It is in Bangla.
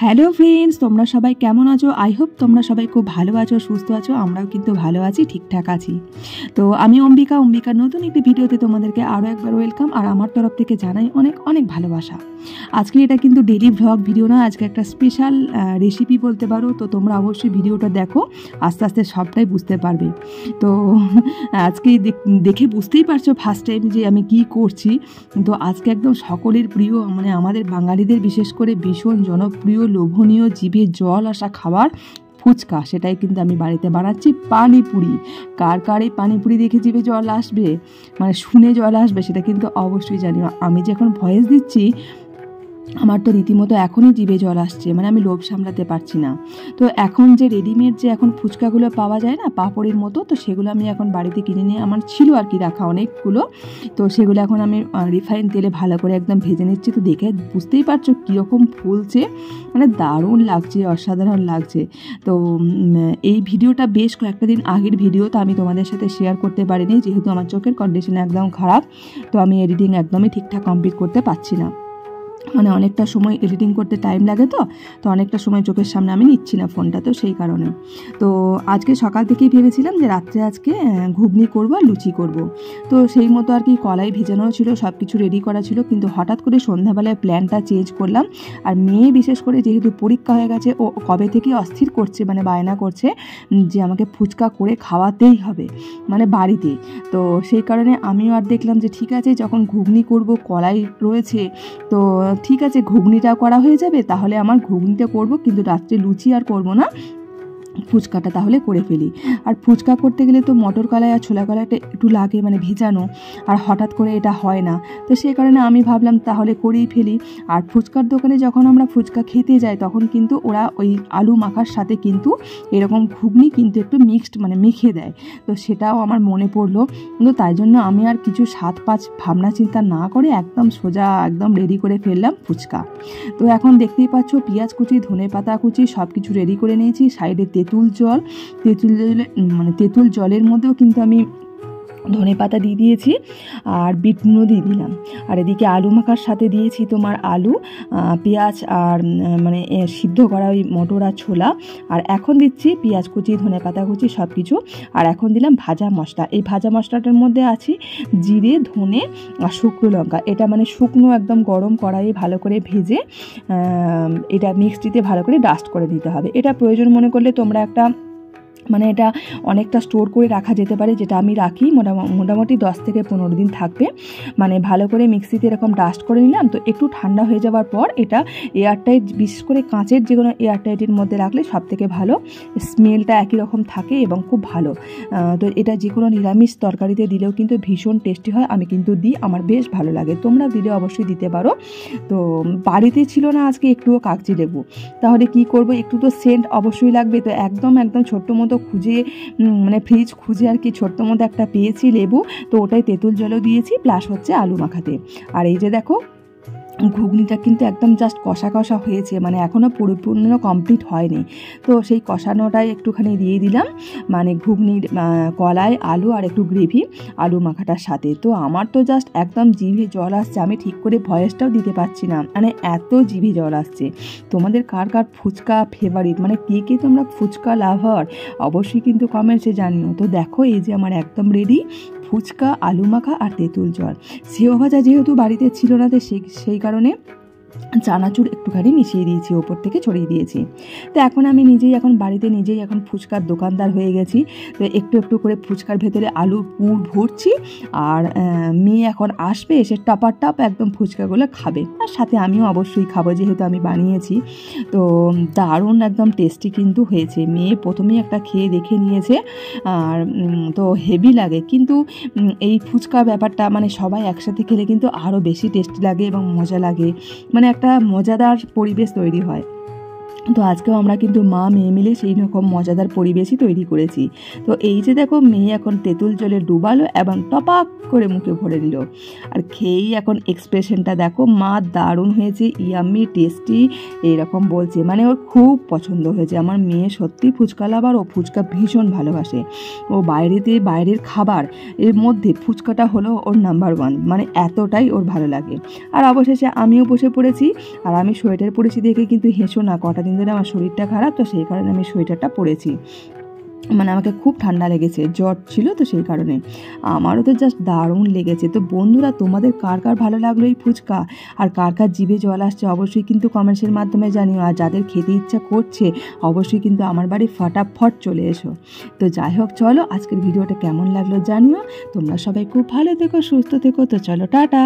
হ্যালো ফ্রেন্ডস, তোমরা সবাই কেমন আছো? আই হোপ তোমরা সবাই খুব ভালো আছো, সুস্থ আছো। আমরাও কিন্তু ভালো আছি, ঠিকঠাক আছি। তো আমি অম্বিকার নতুন একটি ভিডিওতে তোমাদেরকে আরও একবার ওয়েলকাম। আর আমার তরফ থেকে জানাই অনেক অনেক ভালোবাসা। আজকে এটা কিন্তু ডেলি ভ্লগ ভিডিও না, আজকে একটা স্পেশাল রেসিপি বলতে পারো। তো তোমরা অবশ্যই ভিডিওটা দেখো, আস্তে আস্তে সবটাই বুঝতে পারবে। তো আজকে দেখে বুঝতেই পারছো ফার্স্ট টাইম যে আমি কি করছি। তো আজকে একদম সকলের প্রিয়, মানে আমাদের বাঙালিদের বিশেষ করে ভীষণ জনপ্রিয়, লোভনীয়, জিভে জল আসা খাবার ফুচকা। সেটাই কিন্তু আমি বাড়িতে বানাচ্ছি, পানিপুরি। কার কার এই পানিপুরি দেখে জিভে জল আসবে, মানে শুনে জল আসবে, সেটা কিন্তু অবশ্যই জানি। আমি যে এখন ভয়েস দিচ্ছি, আমার তো রীতিমতো এখনই জিভে জল আসছে, মানে আমি লোভ সামলাতে পারছি না। তো এখন যে রেডিমেড যে এখন ফুচকাগুলো পাওয়া যায় না পাপড়ের মতো, তো সেগুলো আমি এখন বাড়িতে কিনে নিয়ে, আমার ছিল আর কি রাখা অনেকগুলো, তো সেগুলো এখন আমি রিফাইন তেলে ভালো করে একদম ভেজে নিচ্ছি। তো দেখে বুঝতেই পারছো কীরকম ফুলছে, মানে দারুণ লাগছে, অসাধারণ লাগছে। তো এই ভিডিওটা বেশ কয়েকটা দিন আগের ভিডিও, তো আমি তোমাদের সাথে শেয়ার করতে পারিনি, যেহেতু আমার চোখের কন্ডিশন একদম খারাপ। তো আমি এডিটিং একদমই ঠিকঠাক কমপ্লিট করতে পারছি না, মানে অনেকটা সময় এডিটিং করতে টাইম লাগে, তো অনেকটা সময় চোখের সামনে আমি নিচ্ছি না ফোনটা, তো সেই কারণে। তো আজকে সকাল থেকেই ভেবেছিলাম যে রাত্রে আজকে ঘুগনি করব আর লুচি করব। তো সেই মতো আর কি কলাই ভেজানো ছিল, সব কিছু রেডি করা ছিল, কিন্তু হঠাৎ করে সন্ধ্যাবেলায় প্ল্যানটা চেঞ্জ করলাম। আর মেয়ে বিশেষ করে যেহেতু পরীক্ষা হয়ে গেছে, ও কবে থেকে অস্থির করছে, মানে বায়না করছে যে আমাকে ফুচকা করে খাওয়াতেই হবে, মানে বাড়িতে। তো সেই কারণে আমিও আর দেখলাম যে ঠিক আছে, যখন ঘুগনি করব, কলাই রয়েছে, তো ঠিক আছে ঘুগনিটাও করা হয়ে যাবে, তাহলে আমার ঘুগনিটা করব, কিন্তু রাত্রে লুচি আর করব না, ফুচকাটা তাহলে করে ফেলি। আর ফুচকা করতে গেলে তো মটর কলাই আর ছোলা কলাইটা একটু লাগে, মানে ভেজানো, আর হঠাৎ করে এটা হয় না। তো সেই কারণে আমি ভাবলাম তাহলে করেই ফেলি। আর ফুচকার দোকানে যখন আমরা ফুচকা খেতে যাই, তখন কিন্তু ওরা ওই আলু মাখার সাথে কিন্তু এরকম ঘুগনি কিন্তু একটু মিক্সড, মানে মেখে দেয়। তো সেটাও আমার মনে পড়লো, কিন্তু তাই জন্য আমি আর কিছু সাত পাঁচ ভাবনা চিন্তা না করে একদম সোজা একদম রেডি করে ফেললাম ফুচকা। তো এখন দেখতেই পাচ্ছ পেঁয়াজ কুচি, ধনেপাতা কুচি সব কিছু রেডি করে নিয়েছি। সাইডে তেঁতুল জলের মধ্যেও কিন্তু আমি ধনেপাতা দিয়ে দিয়েছি, আর বিট নুনও দিয়ে দিলাম। আর এদিকে আলু মাখার সাথে দিয়েছি তোমার আলু, পেঁয়াজ, আর মানে সিদ্ধ করা ওই মটর আর ছোলা। আর এখন দিচ্ছি পেঁয়াজ কুচি, ধনেপাতা কুচি সব কিছু। আর এখন দিলাম ভাজা মশলা। এই ভাজা মশলাটার মধ্যে আছে জিরে, ধনে আর শুকনো লঙ্কা। এটা মানে শুকনো একদম গরম কড়াইয়ে ভালো করে ভেজে এটা মিক্সিতে ভালো করে ডাস্ট করে দিতে হবে। এটা প্রয়োজন মনে করলে তোমরা একটা, মানে এটা অনেকটা স্টোর করে রাখা যেতে পারে, যেটা আমি রাখি মোটামুটি 10 থেকে 15 দিন থাকবে। মানে ভালো করে মিক্সিতে এরকম ডাস্ট করে নিলাম। তো একটু ঠান্ডা হয়ে যাওয়ার পর এটা এয়ারটাইট, বিশেষ করে কাঁচের যে কোনো এয়ারটাইটের মধ্যে রাখলে সব থেকে ভালো, স্মেলটা একই রকম থাকে এবং খুব ভালো। তো এটা যে কোনো নিরামিষ তরকারিতে দিলেও কিন্তু ভীষণ টেস্টি হয়। আমি কিন্তু দিই, আমার বেশ ভালো লাগে, তোমরা দিলে অবশ্যই দিতে পারো। তো বাড়িতে ছিল না আজকে একটুও কাগজি লেবু, তাহলে কি করব, একটু তো সেন্ট অবশ্যই লাগবে। তো একদম ছোট্ট মতো খুঁজে, মানে ফ্রিজ খুঁজে আর কি ছোট্ট মতো একটা পেয়েছি লেবু, তো ওটাই তেঁতুল জলও দিয়েছি, প্লাস হচ্ছে আলু মাখাতে। আর এই যে দেখো ঘুগনিটা কিন্তু একদম জাস্ট কষা কষা হয়েছে, মানে এখনও পরিপূর্ণ কমপ্লিট হয়নি। তো সেই কষানোটাই একটুখানি দিয়ে দিলাম, মানে ঘুগনির কলাই, আলু আর একটু গ্রেভি আলু মাখাটার সাথে। তো আমার তো জাস্ট একদম জিভে জল আসছে, আমি ঠিক করে ভয়েসটাও দিতে পারছি না, মানে এত জিভে জল আসছে। তোমাদের কার কার ফুচকা ফেভারিট, মানে কে তোমরা ফুচকা লাভার, অবশ্যই কিন্তু কমেন্টসে জানিও। তো দেখো এই যে আমার একদম রেডি ফুচকা, আলু মাখা আর তেঁতুল জল। সেও ভাজা যেহেতু বাড়িতে ছিল না, তো সেই কারণে চানাচুর একটুখানি মিশিয়ে দিয়েছি, ওপর থেকে ছড়িয়ে দিয়েছি। তো এখন আমি বাড়িতে নিজেই এখন ফুচকার দোকানদার হয়ে গেছি। তো একটু একটু করে ফুচকার ভেতরে আলু পুর ভরছি, আর মেয়ে এখন আসবে, এসে টপ একদম ফুচকাগুলো খাবে, আর সাথে আমিও অবশ্যই খাবো, যেহেতু আমি বানিয়েছি। তো দারুণ একদম টেস্টি কিন্তু হয়েছে। মেয়ে প্রথমেই একটা খেয়ে দেখে নিয়েছে, আর তো হেভি লাগে। কিন্তু এই ফুচকা ব্যাপারটা, মানে সবাই একসাথে খেলে কিন্তু আরও বেশি টেস্টি লাগে এবং মজা লাগে, মানে একটা মজাদার পরিবেশ তৈরি হয়। তো আজকেও আমরা কিন্তু মা মেয়ে মিলে সেই রকম মজাদার পরিবেশই তৈরি করেছি। তো এই যে দেখো মেয়ে এখন তেঁতুল জলে ডুবালো এবং টপাক করে মুখে ভরে নিল, আর খেয়েই এখন এক্সপ্রেশনটা দেখো, মা দারুণ হয়েছে, ইয়াম্মি টেস্টি এইরকম বলছে, মানে ওর খুব পছন্দ হয়েছে। আমার মেয়ে সত্যি ফুচকা লাভার, ও ফুচকা ভীষণ ভালোবাসে। ও বাইরের খাবার এর মধ্যে ফুচকাটা হলো ওর নাম্বার 1, মানে এতটাই ওর ভালো লাগে। আর অবশেষে আমিও বসে পড়েছি, আর আমি সোয়েটার পরেছি দেখে কিন্তু হেসো না, কটা দিন ধরে আমার শরীরটা খারাপ, তো সেই কারণে আমি সোয়েটারটা পরেছি, মানে আমাকে খুব ঠান্ডা লেগেছে, জ্বর ছিল, তো সেই কারণে। আমারও তো জাস্ট দারুণ লেগেছে। তো বন্ধুরা, তোমাদের কার কার ভালো লাগলো এই ফুচকা, আর কার কার জিভে জল আসছে অবশ্যই কিন্তু কমেন্টসের মাধ্যমে জানিও। আর যাদের খেতে ইচ্ছা করছে অবশ্যই কিন্তু আমার বাড়ি ফটাফট চলে এসো। তো যাই হোক, চলো আজকের ভিডিওটা কেমন লাগলো জানিও। তোমরা সবাই খুব ভালো থেকো, সুস্থ থেকো। তো চলো টাটা।